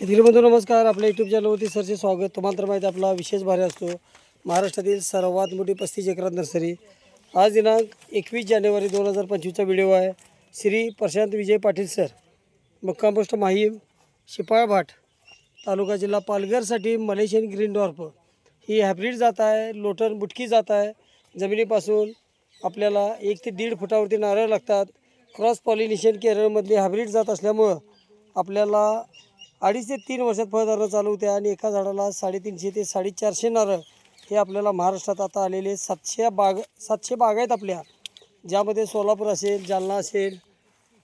शेतकरी बंधू नमस्कार. आपल्या यूट्यूब चॅनलवरती सरचे स्वागत. तुम्हाला तर माहिती आपला विशेष भारी असतो. महाराष्ट्रातील सर्वात मोठी 35 एकरात नर्सरी. आज दिनांक 21 जानेवारी 2025चा व्हिडिओ आहे. श्री प्रशांत विजय पाटील सर, मुक्काम पोस्ट माहीम, शिपाळभाट, तालुका जिल्हा पालघरसाठी मलेशियन ग्रीन डॉर्फ ही हायब्रिड जात आहे. लोटन बुटकी जात आहे. जमिनीपासून आपल्याला 1 ते 1.5 फुटावरती नारळ लागतात. क्रॉस पॉलिनेशन केरळमधली हायब्रिड जात असल्यामुळं आपल्याला 2.5 ते 3 वर्षात फळधारणा चालू होते आणि एका झाडाला 350 ते 450 नारळ हे आपल्याला महाराष्ट्रात आता आलेले 700 बाग आहेत आपल्या, ज्यामध्ये सोलापूर असेल, जालना असेल,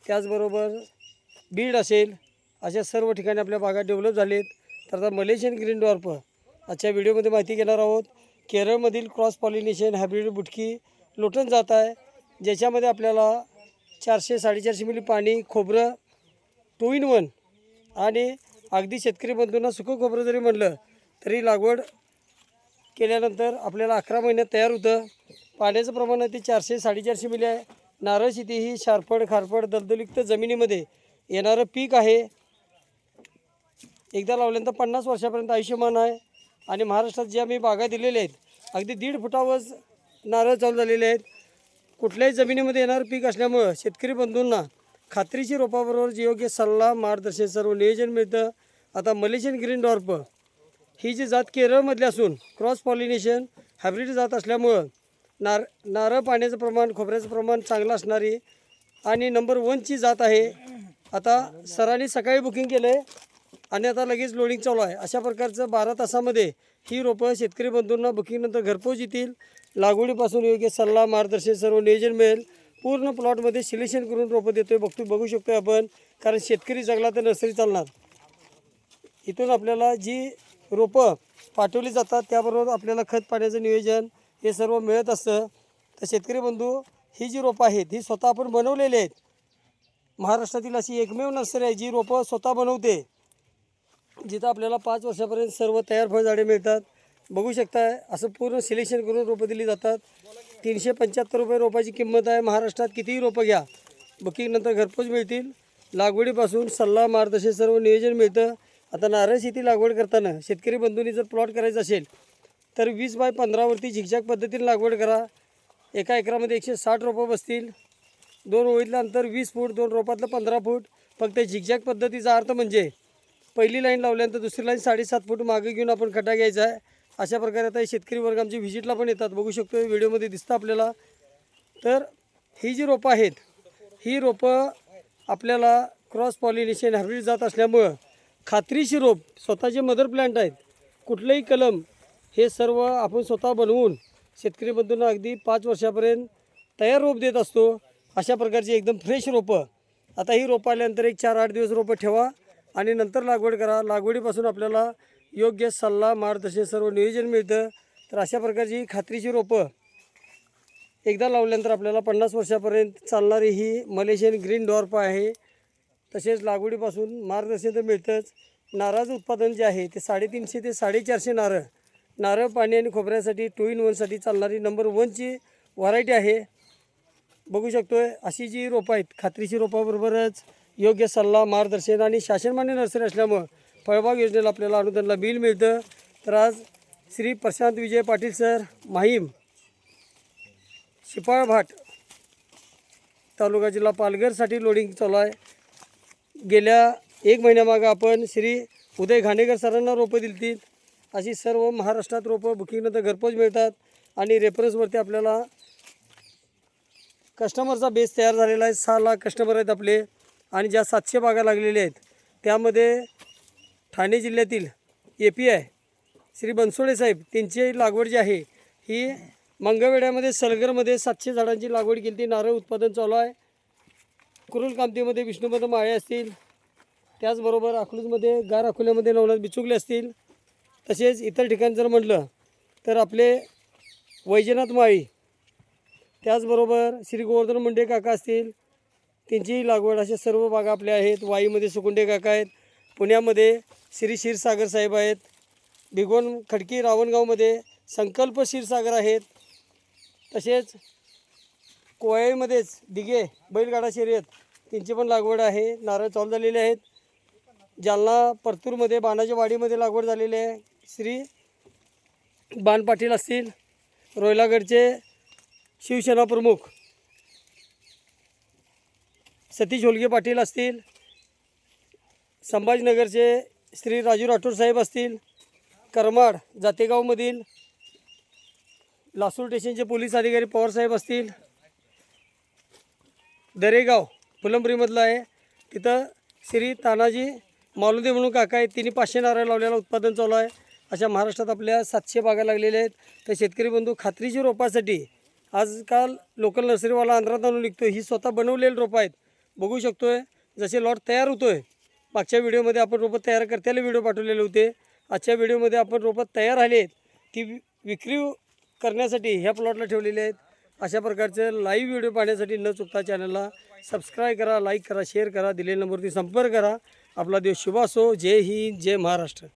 त्याचबरोबर बीड असेल, अशा सर्व ठिकाणी आपल्या बागा डेव्हलप झालेत. तर आता मलेशियन ग्रीन डॉर्फ आजच्या व्हिडिओमध्ये माहिती घेणार आहोत. केरळमधील क्रॉस पॉलिनेशन हायब्रिड बुटकी लोटन जात आहे, ज्याच्यामध्ये आपल्याला 400-450 मिली पाणी, खोबरं 2 in 1 आणि अगदी शेतकरी बंधूंना सुकं खोबरं जरी म्हणलं तरी लागवड केल्यानंतर आपल्याला 11 महिन्यात तयार होतं. पाण्याचं प्रमाण आहे ते 400-450 मिली आहे. नारळ शेती ही शारपड, खारपड, दलदलयुक्त जमिनीमध्ये येणारं पीक आहे. एकदा लावल्यानंतर 50 वर्षापर्यंत आयुष्यमान आहे. आणि महाराष्ट्रात ज्या मी बागा दिलेल्या आहेत अगदी 1.5 फुटावर नारळ चालू झालेले आहेत. कुठल्याही जमिनीमध्ये येणारं पीक असल्यामुळं शेतकरी बंधूंना खात्रीची रोपाबरोबर योग्य सल्ला, मार्गदर्शन, सर्व नियोजन मिळतं. आता मलेशियन ग्रीन डॉर्फ ही जी जात केरळमधली असून क्रॉस पॉलिनेशन हायब्रिड जात असल्यामुळं नारळ पाण्याचं प्रमाण, खोबऱ्याचं प्रमाण चांगलं असणारी आणि नंबर 1ची जात आहे. आता सरांनी सकाळी बुकिंग केलं आहे आणि आता लगेच लोडिंग चालू आहे. अशा प्रकारचं 12 तासामध्ये ही रोपं शेतकरी बंधूंना बुकिंगनंतर घरपोच येतील. लागवडीपासून योग्य सल्ला, मार्गदर्शन, सर्व नियोजन मिळेल. पूर्ण प्लॉटमध्ये सिलेक्शन करून रोपं देतोय. बघू शकतो आपण, कारण शेतकरी जगला तर नर्सरी चालणार. इथून आपल्याला जी रोपं पाठवली जातात त्याबरोबर आपल्याला खत पाण्याचं नियोजन हे सर्व मिळत असतं. तर शेतकरी बंधू, ही जी रोपं आहेत ही स्वतः आपण बनवलेली आहेत. महाराष्ट्रातील अशी एकमेव नर्सरी आहे जी रोपं स्वतः बनवते, जिथं आपल्याला 5 वर्षापर्यंत सर्व तयार फळझाडे मिळतात. बघू शकताय, असं पूर्ण सिलेक्शन करून रोपं दिली जातात. 375 रुपये रोपाची किंमत आहे. महाराष्ट्रात कितीही रोपं घ्या, बुकिंगनंतर घरपोच मिळतील. लागवडीपासून सल्ला, मार्गदर्शन, सर्व नियोजन मिळतं. आता नारळ शेती लागवड करताना शेतकरी बंधूंनी जर प्लॉट करायचा असेल तर 20 बाय 15वरती झिकझॅक पद्धतीने लागवड करा. एका एकरामध्ये 160 रोपं बसतील. 2 ओळीतलं अंतर 20 फूट, 2 रोपातलं 15 फूट. फक्त झिकझॅक पद्धतीचा अर्थ म्हणजे पहिली लाईन लावल्यानंतर दुसरी लाईन 7.5 फूट मागे घेऊन आपण खड्डा घ्यायचा आहे. अशा प्रकारे आता शेतकरी वर्ग आमची व्हिजिटला पण येतात. बघू शकतो व्हिडिओमध्ये दिसतं आपल्याला. तर ही जी रोपं आहेत ही रोपं आपल्याला क्रॉस पॉलिनेशन हायब्रिड जात असल्यामुळं खात्रीशीर रोप, स्वतःचे मदर प्लॅन्ट आहेत. कुठलंही कलम हे सर्व आपण स्वतः बनवून शेतकरी बंधूंना अगदी 5 वर्षापर्यंत तयार रोप देत असतो. अशा प्रकारची एकदम फ्रेश रोपं. आता ही रोपं आल्यानंतर एक 4-8 दिवस रोपं ठेवा आणि नंतर लागवड करा. लागवडीपासून आपल्याला योग्य सल्ला, मार्गदर्शन, सर्व नियोजन मिळतं. तर अशा प्रकारची खात्रीची रोपं एकदा लावल्यानंतर आपल्याला 50 वर्षापर्यंत चालणारी ही मलेशियन ग्रीन डॉर्फ आहे. तसेच लागवडीपासून मार्गदर्शन तर मिळतंच. नारळाचं उत्पादन जे आहे ते 350 ते 450 नारळ पाणी आणि खोबऱ्यासाठी 2 in 1 साठी चालणारी नंबर 1ची व्हरायटी आहे. बघू शकतो अशी जी रोपं आहेत, खात्रीची रोपाबरोबरच योग्य सल्ला, मार्गदर्शन आणि शासनमान्य नर्सरी असल्यामुळं फळबाग योजनेला आपल्याला अनुदानाला बिल मिळतं. तर आज श्री प्रशांत विजय पाटील सर, माहीम, शिपाळभाट, तालुका जिल्हा पालघरसाठी लोडिंग चालू आहे. गेल्या 1 महिन्यामागं आपण श्री उदय घाणेकर सरांना रोपं दिली. अशी सर्व महाराष्ट्रात रोपं बुकिंगनंतर घरपोच मिळतात आणि रेफरन्सवरती आपल्याला कस्टमरचा बेस तयार झालेला आहे. 6 लाख कस्टमर आहेत आपले. आणि ज्या 700 बागा लागलेल्या आहेत त्यामध्ये ठाणे जिल्ह्यातील API श्री बनसोडे साहेब, त्यांची लागवड जी आहे ही मंगळवेढ्यामध्ये सलगरमध्ये 700 झाडांची लागवड केली. ती नारळ उत्पादन चालू आहे. कुरुल कामतीमध्ये विष्णुपद माळे असतील, त्याचबरोबर अकलूजमध्ये गार अकोल्यामध्ये नवनाथ बिचुकले असतील. तसेच इतर ठिकाणी जर म्हटलं तर आपले वैजनाथ माळी, त्याचबरोबर श्री गोवर्धन मुंडे काका असतील, त्यांची लागवड, अशा सर्व बागा आपल्या आहेत. वाईमध्ये सुकुंडे काका आहेत. पुण्यामध्ये श्री क्षीरसागर साहेब आहेत. भिगवण खडकी रावणगावमध्ये संकल्प क्षीरसागर आहेत. तसेच कोयाईमध्येच दिघे बैलगाडा शर्यत त्यांची पण लागवड आहे. नारळ चालू झालेले आहेत. जालना परतूरमध्ये बाणाच्या वाडीमध्ये लागवड झालेली आहे. श्री बाण पाटील असतील, रोयलागडचे शिवसेना प्रमुख सतीश होलगे पाटील असतील, संभाजीनगरचे श्री राजू राठोड साहेब असतील, करमाड जातेगावमधील लासूर स्टेशनचे पोलीस अधिकारी पवारसाहेब असतील, दरेगाव फुलंब्रीमधलं आहे तिथं श्री तानाजी मालुदे म्हणून काका आहेत, तिने 500 नारळ लावलेला उत्पादन चालू आहे. अशा महाराष्ट्रात आपल्या 700 बागा लागलेल्या आहेत. तर शेतकरी बंधू खात्रीच्या रोपासाठी आजकाल लोकल नर्सरीवाला आंध्रात आणून निघतो, ही स्वतः बनवलेली रोपं आहेत. बघू शकतोय जसे लॉट तयार होतोय. मागच्या व्हिडिओमध्ये आपण रोपं तयार करत्याला व्हिडिओ पाठवलेले होते. आजच्या व्हिडिओमध्ये आपण रोपं तयार आले आहेत ती विक्री करण्यासाठी ह्या प्लॉटला ठेवलेले आहेत. अशा प्रकारचं लाईव्ह व्हिडिओ पाहण्यासाठी न चुकता चॅनलला सबस्क्राईब करा, लाईक करा, शेअर करा, दिलेल्या नंबरवरती संपर्क करा. आपला दिवस शुभ असो. जय हिंद, जय महाराष्ट्र.